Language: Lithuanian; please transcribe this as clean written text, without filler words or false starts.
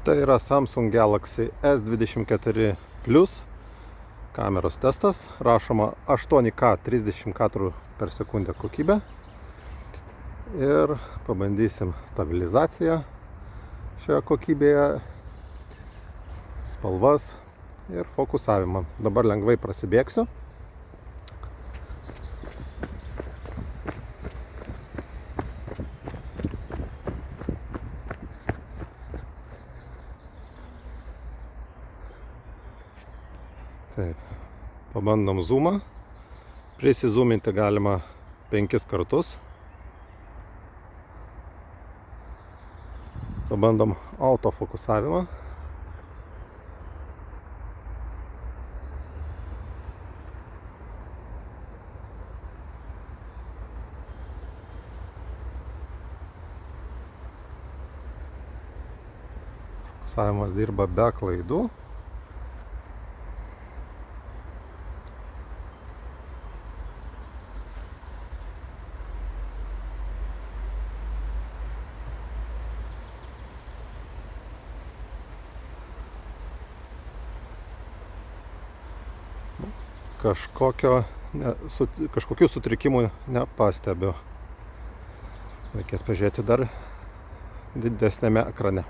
Tai yra Samsung Galaxy S24 Plus kameros testas. Rašoma 8K 30 kadrų per sekundę kokybė. Ir pabandysim stabilizaciją šioje kokybėje, spalvas ir fokusavimą. Dabar lengvai prasibėgsiu. Taip, pabandom zoomą. Prisizoominti galima 5 kartus. Pabandom autofokusavimą. Fokusavimas dirba be klaidų. Kažkokių sutrikimų nepastebiu. Reikės pažiūrėti dar didesnėme ekrane.